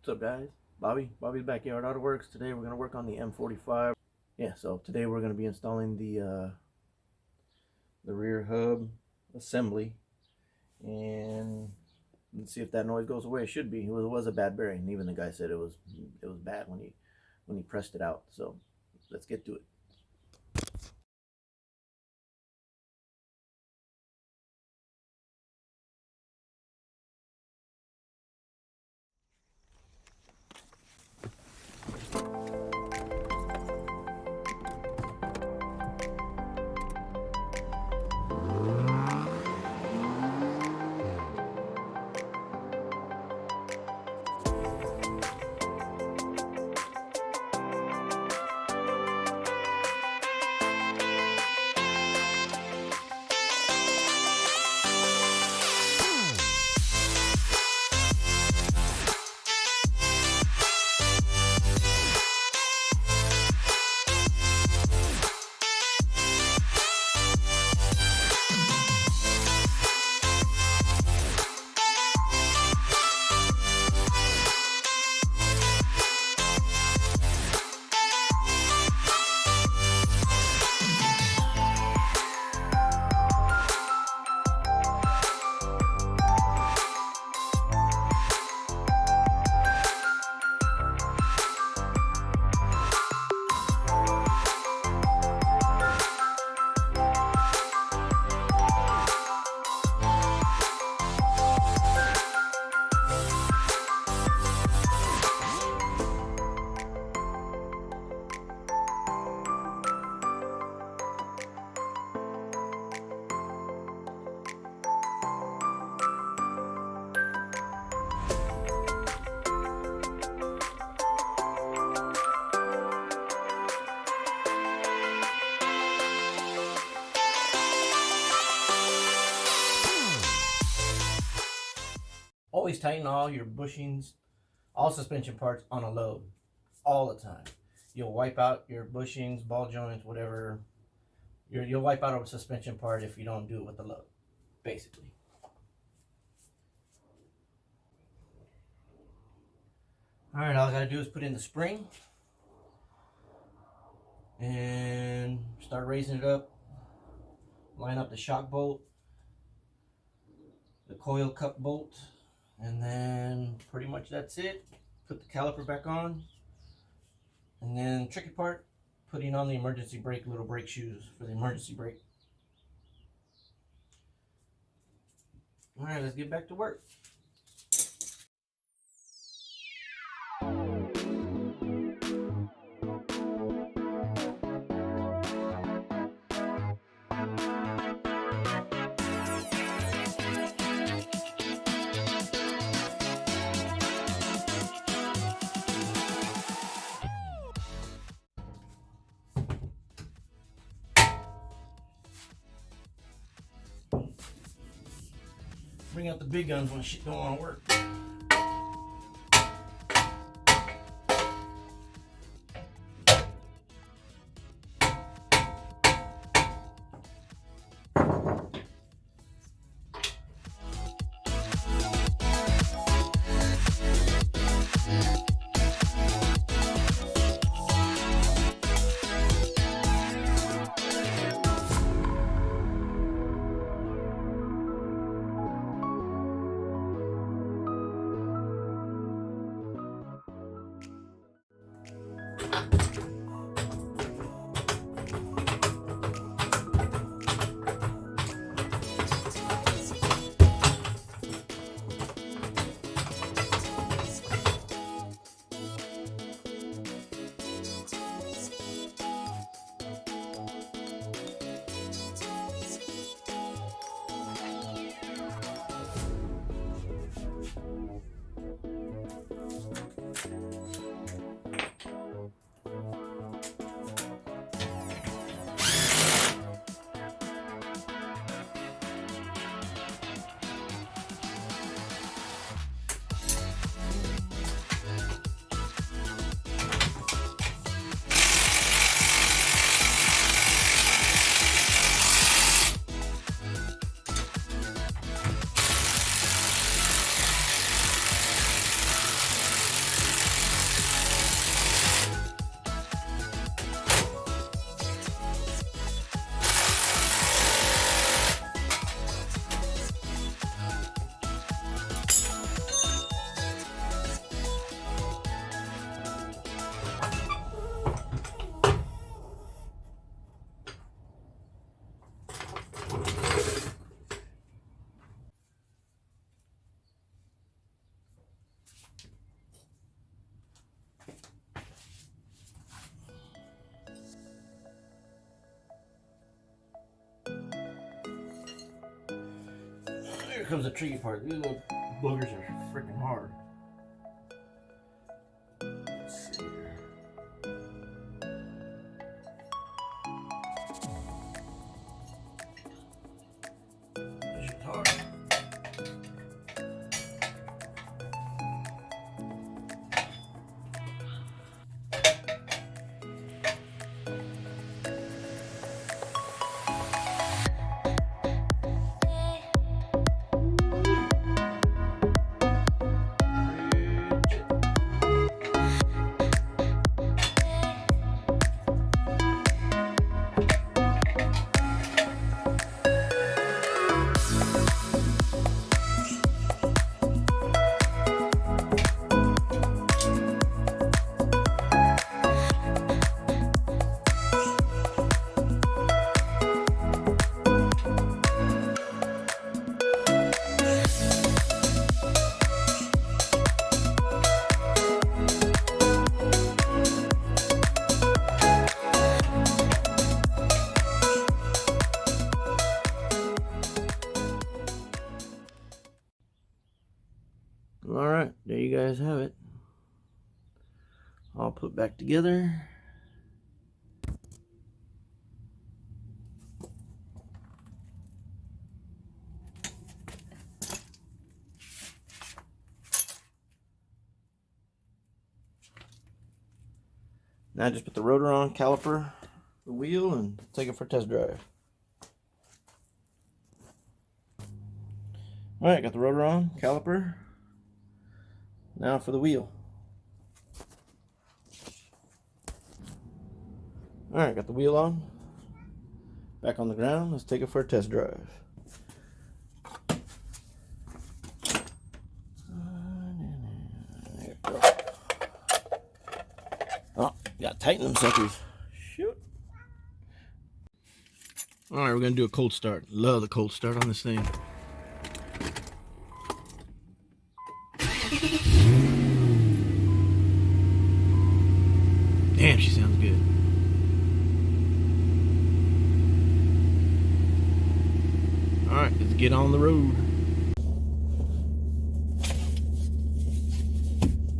What's up, guys? Bobby's Backyard Auto Works. Today we're going to work on the M45. Yeah, so today we're going to be installing the rear hub assembly, and let's see if that noise goes away. It should be. It was a bad bearing. Even the guy said it was bad when he pressed it out. So let's get to it. Always tighten all your bushings, all suspension parts on a load, all the time. You'll wipe out your bushings, ball joints, whatever. You'll wipe out a suspension part if you don't do it with the load, basically. All right, all I gotta do is put in the spring and start raising it up. Line up the shock bolt, the coil cup bolt, and then pretty much that's it. Put the caliper back on, and then tricky part, putting on the emergency brake, little brake shoes for the emergency brake. All right, let's get back to work. Bring out the big guns when shit don't want to work. Here comes the tricky part. These little boogers are freaking hard. Let's see here. This shit's hard. Alright, there you guys have it. All put back together. Now just put the rotor on, caliper, the wheel, and take it for a test drive. Alright, got the rotor on, caliper. Now for the wheel. Alright, got the wheel on. Back on the ground. Let's take it for a test drive. There we go. Oh, gotta tighten them suckers. Shoot. Alright, we're gonna do a cold start. Love the cold start on this thing. Damn, she sounds good. Alright, let's get on the road.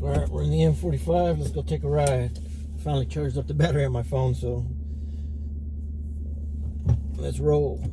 Alright, we're in the M45. Let's go take a ride. I finally charged up the battery on my phone, so let's roll.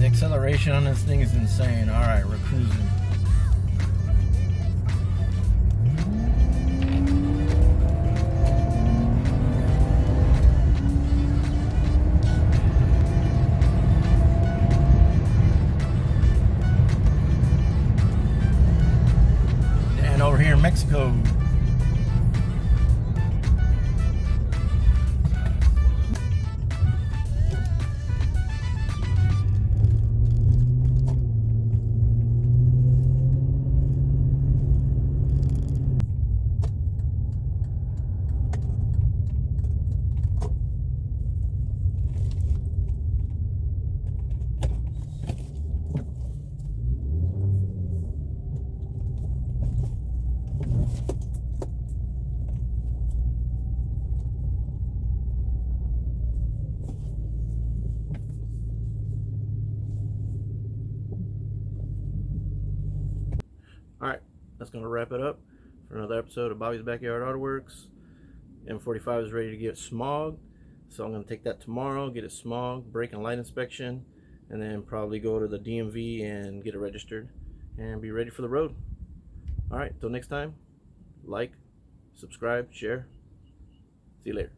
Acceleration on this thing is insane. All right, we're cruising. And over here in Mexico. All right, that's gonna wrap it up for another episode of Bobby's Backyard Autoworks. M45 is ready to get smogged, so I'm gonna take that tomorrow, get it smogged, brake and light inspection, and then probably go to the DMV and get it registered and be ready for the road. All right, till next time, like, subscribe, share. See you later.